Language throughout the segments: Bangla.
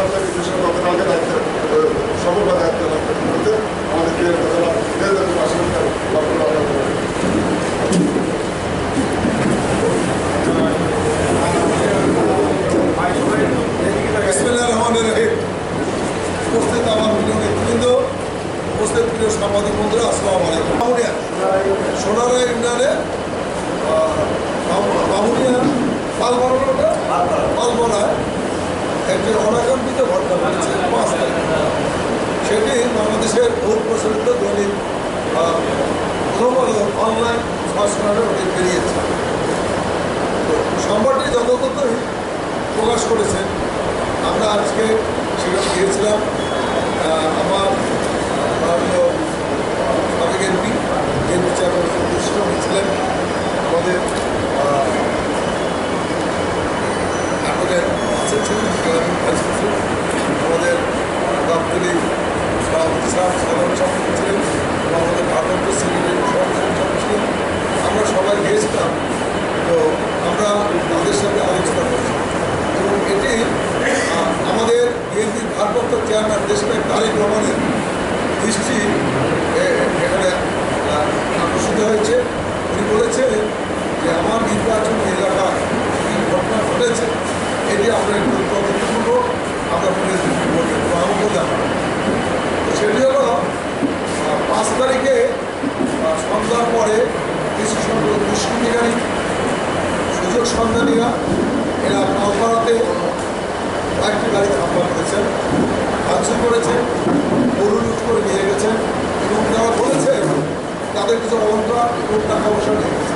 সরকারি বিশেষ গতকালকে দায়িত্ব সকল দায়িত্ব করতে আমাদেরকে পাশে উপস্থিত আমার প্রিয় নেতৃবৃন্দ, উপস্থিত প্রিয় সাংবাদিক বন্ধুরা, আসসালামু আলাইকুম। সোনারা ইউনিয়নে বামুনিয়া পালবনায় একটি অনাকাঙ্ক্ষিত ঘটনা ঘটেছে 5 তারিখ। সেটি বাংলাদেশের বহু প্রচলিত দৈনিক প্রথম আলো অনলাইন সংস্করণে ওটি বেরিয়েছে। তো সংবাদটি যথাযথই প্রকাশ করেছেন। আমরা আজকে সেখানে গিয়েছিলাম। আমার সাবেক এমপি চেয়ারম্যান ছিলেন, আমাদের অ্যাডভোকেট আমাদের গাবতলী সভাপতি সাধারণ সম্পাদক ছিলেন, আমাদের ভারপ্রাপ্ত সেক্রেটারি সভাপতি ছিলেন। আমরা সবাই গিয়েছিলাম। তো আমরা তাদের সাথে আলোচনা করছি এবং এটি আমাদের বিএনপির ভারপ্রাপ্ত চেয়ারম্যান দেশনায়ক তারেক রহমানের দৃষ্টি এখানে আকর্ষিত হয়েছে। উনি বলেছেন যে আমার নির্বাচন এলাকায় কী ঘটনা ঘটেছে এটি আমরা একটু তদন্তপূর্ব আমরা আমাকে জানাবো। সেটি হলো 5 তারিখে সন্ধ্যার পরে কিছু সংখ্যক দুষ্কৃতিকারী সুযোগ সন্ধানীরা এরা নওপাড়াতে কয়েকটি গাড়িতে হামলা করেছেন, ভাঙচুর করেছেন, গরু লুট করে নিয়ে গেছেন এবং তারা বলেছে তাদের কিছু অলঙ্কার এবং টাকা পয়সা নিয়ে গেছে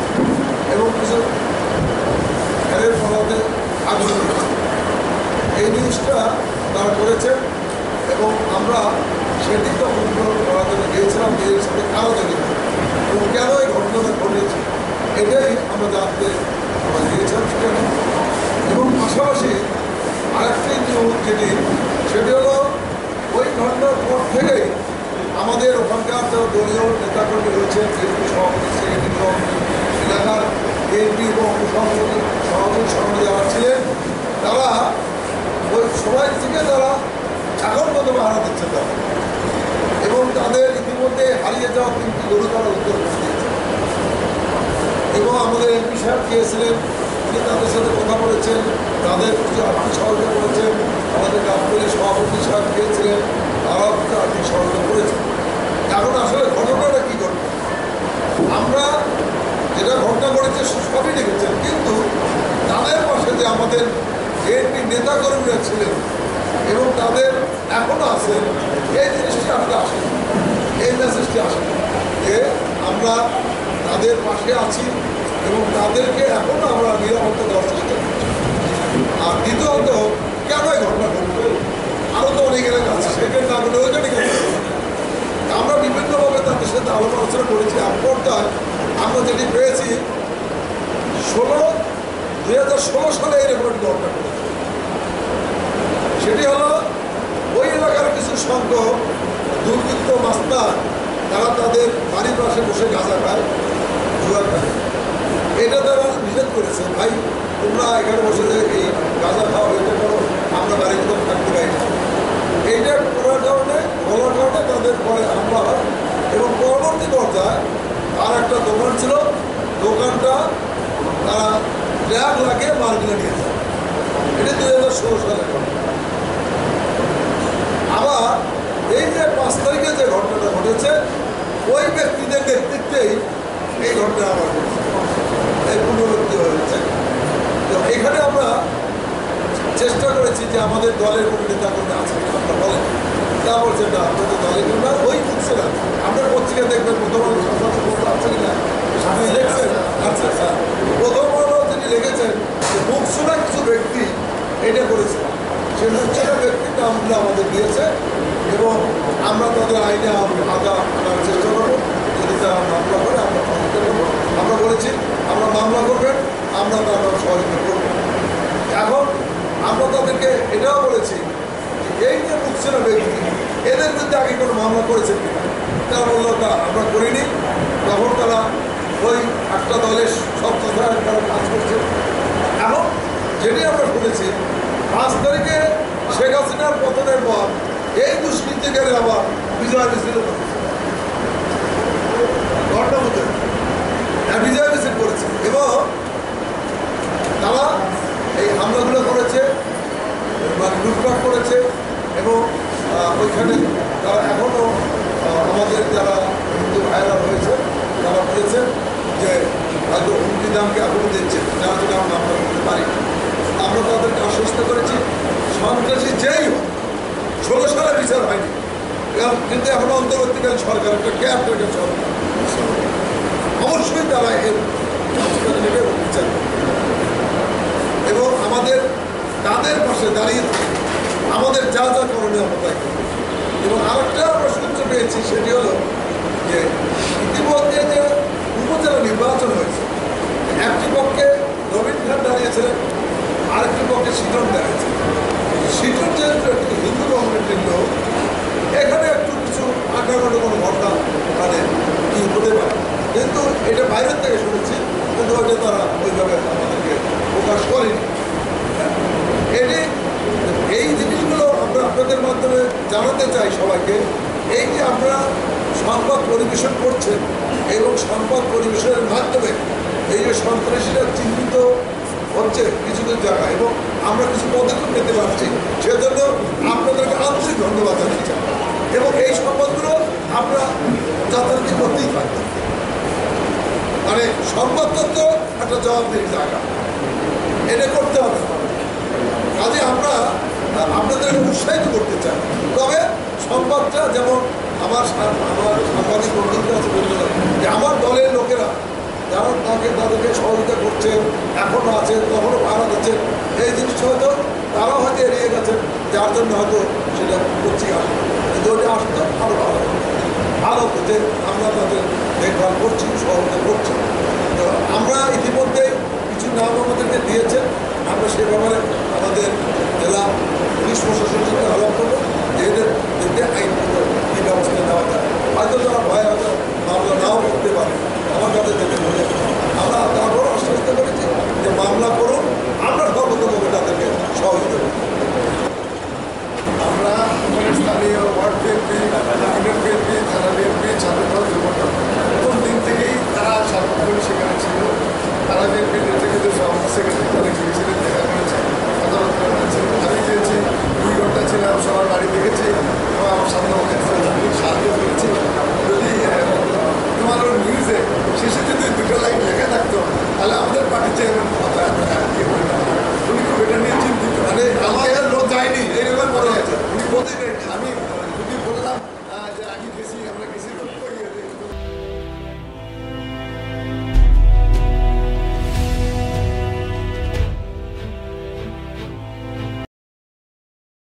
এবং কিছু ঘরের ফলাতে আগুন দিয়েছে। এই নিউজটা তারা করেছেন এবং আমরা সেটি তখন করার জন্য গিয়েছিলাম, নিজের সাথে কারো দেখি এবং কেন এই ঘটনাটা ঘটেছে এটাই আমরা জানতে আমরা গিয়েছিলাম সেখানে। এবং পাশাপাশি আরেকটি নিউজ যেটি সেটি হলো ওই ঘটনার পর থেকেই আমাদের ওখানকার যারা দলীয় নেতাকর্মী রয়েছে, বিএনপি সভাপতি সেক্রেটারি এলাকার বিএনপি এবং সভাপতি সমিতি যারা ছিলেন তারা ওই সবাই থেকে তারা এখন মতো হারা দিচ্ছে তারা এবং তাদের ইতিমধ্যে হারিয়ে যাওয়া 3টি গরু তারা উদ্ধার করে দিয়েছে। এবং আমাদের এমপি সাহেব গিয়েছিলেন, উনি তাদের সাথে কথা বলেছেন, তাদের কিছু আর্থিক সহযোগিতা করেছেন। আমাদের গাবতলী সভাপতি সাহেব গিয়েছিলেন, তারাও কিছু আর্থিক সহযোগিতা করেছেন। এখন আসলে ঘটনাটা কী ঘটনা, আমরা যেটা ঘটনা করেছে সবই দেখেছেন, কিন্তু তাদের পাশে যে আমাদের বিএনপি নেতাকর্মীরা ছিলেন এবং তাদের এখনও আছেন, এই জিনিসটি আসলে আসে, এই মেসেজটি আসে যে আমরা তাদের পাশে আছি এবং তাদেরকে এখনও আমরা নিরাপত্তা দেওয়ার চেষ্টা করছি। আর দ্বিতীয়ত কেন এই ঘটনা ঘটবে, আরও তো অনেক এলাকা আছে, সেখানে না ঘটে ওইখানে কেন আমরা বিভিন্নভাবে তাদের সাথে আলোচনা করেছি। পর্দায় আমরা যেটি পেয়েছি 2016 সালে এরকম একটি ঘটনা ঘটেছে। সেটি হলো ওই এলাকার কিছু সংখ্যক দুর্বৃত্ত মাস্টার তারা তাদের বাড়ির পাশে বসে গাঁজা খায়, জুয়া খায়। এটা তারা নিষেধ করেছে, ভাই তোমরা এখানে বসে এই গাঁজা খাও, এটা করো, আমরা বাড়ির ভিতরে থাকতে পারি না। এইটা করার কারণে বলার কারণে তাদের পরে হামলা হয় এবং পরবর্তী পর্যায়ে আর একটা দোকান ছিল, দোকানটা তারা ট্র্যাক লাগিয়ে মালগুলো নিয়ে যায়। এটা 2016 সালের ঘটনা। আবার এই যে 5 তারিখে যে ঘটনাটা ঘটেছে ওই ব্যক্তিদের নেতৃত্বেই এই ঘটনা আবার ঘটেছে, এই পুনরাবৃত্তি হয়েছে। তো এখানে আমরা চেষ্টা করেছি যে আমাদের দলের কোনো নেতা কর্মী আছে আমরা বলেন, তা বলছে না আপনাদের দলের জন্য ওই বুঝছে না। আপনার পত্রিকা দেখবেন প্রথম আলো আছে কিনা দেখছেন, আচ্ছা স্যার প্রথম আলো যিনি লিখেছেন যে মুখশোনা কিছু ব্যক্তি এটা করেছে, সে মুখশোনা ব্যক্তির নামগুলো আমাদের দিয়েছে এবং আমরা তাদের আইনে আধা আনার চেষ্টা করবো। যদি তারা মামলা করে আমরা সহযোগিতা করবো। আমরা বলেছি আমরা মামলা করবেন, আমরা তারা সহযোগিতা করবো। এখন আমরা তাদেরকে এটাও বলেছি যে এই যে মুখশোনা ব্যক্তি এদের বিরুদ্ধে আগে কোনো মামলা করেছেন কিনা, তারা বললো তা আমরা করিনি। তখন তারা ওই একটা দলের সব তারা কাজ করছে। এখন যেটি আমরা শুনেছি 5 তারিখে শেখ হাসিনার পতনের পর এই দুষ্কৃতিকারী আবার বিজয় মিছিল করেছে, ঘটনা মতো বিজয় মিছিল করেছে এবং তারা এই হামলাগুলো করেছে, মানে লুটপাট করেছে এবং ওইখানে তারা এখনও আমাদের যারা হিন্দু ভাইরা রয়েছে তারা বলেছেন যে হয়তো হুমকি দামকে এখনও দিচ্ছে, যার জন্য আমরা করতে পারি। আমরা তাদেরকে আশ্বস্ত করেছি সন্ত্রাসী যেই হোক 16 সালে বিচার হয়নি, কিন্তু এখন অন্তর্বর্তীকালীন সরকার একটা কেয়ারটেকার সরকার, অবশ্যই তারা এর সংস্কার নেবে এবং বিচার করবে এবং আমাদের তাদের পাশে দাঁড়িয়ে আমাদের যা যা করণীয় আমরা তাই করব। এবং আরেকটা আমরা সূত্র পেয়েছি, সেটি হলো যে ইতিমধ্যে যে উপজেলা নির্বাচন হয়েছে, একটি পক্ষে নবীন খান দাঁড়িয়েছিলেন, আরেকটি পক্ষে শীতল দাঁড়িয়েছে। শীতল যেহেতু একটি হিন্দু কমিউনিটির লোক, এখানে একটু কিছু আঁকাগোটো কোনো ঘটনা মানে কি হতে পারে, কিন্তু এটা বাইরের থেকে শুনেছি, কিন্তু ওইটা তারা ওইভাবে আমাদেরকে প্রকাশ করেনি। এটি এই জিনিসগুলো আমরা আপনাদের মাধ্যমে জানাতে চাই সবাইকে। এই যে আপনারা সংবাদ পরিবেশন করছেন এবং সংবাদ পরিবেশনের মাধ্যমে এই যে সন্ত্রাসীরা চিহ্নিত হচ্ছে কিছু কিছু জায়গায় এবং আমরা কিছু পদক্ষেপ নিতে পারছি, সেজন্য আপনাদেরকে আন্তরিক ধন্যবাদ জানাচ্ছি। এবং এই সংবাদগুলো আমরা যাতায়াত করতেই পারি, মানে সংবাদতন্ত্র একটা জবাবদিহির জায়গা, এটা করতে হবে। কাজে আমরা আপনাদেরকে উৎসাহিত করতে চাই, তবে সংবাদটা যেমন আমার সাংবাদিক বন্ধুদের কাছে বলতে যে আমার দলের লোকেরা যারা তাদেরকে সহযোগিতা করছে, এখনও আছে, তখনও ভাড়া দিচ্ছে, এই জিনিসটা হয়তো তারাও হয়তো এড়িয়ে গেছেন, যার জন্য হয়তো সেটা করছি আসে, কিন্তু ওটা আসতো আরও ভালো ভালো হতো যে আমরা তাদের দেখভাল করছি, সহযোগিতা করছি। তো আমরা ইতিমধ্যে কিছু নাম আমাদেরকে দিয়েছেন, আমরা সে ব্যাপারে আমাদের জেলা পুলিশ প্রশাসনের সাথে আলাপ করবো যে এদের আইনগত কী ব্যবস্থা নেওয়া যায়। হয়তো তারা ভয় হয়তো মামলা নাও করতে পারে, আমার কাছে যেতে বলে আমরা তারপরও আশ্বস্ত করেছি যে মামলা করুন,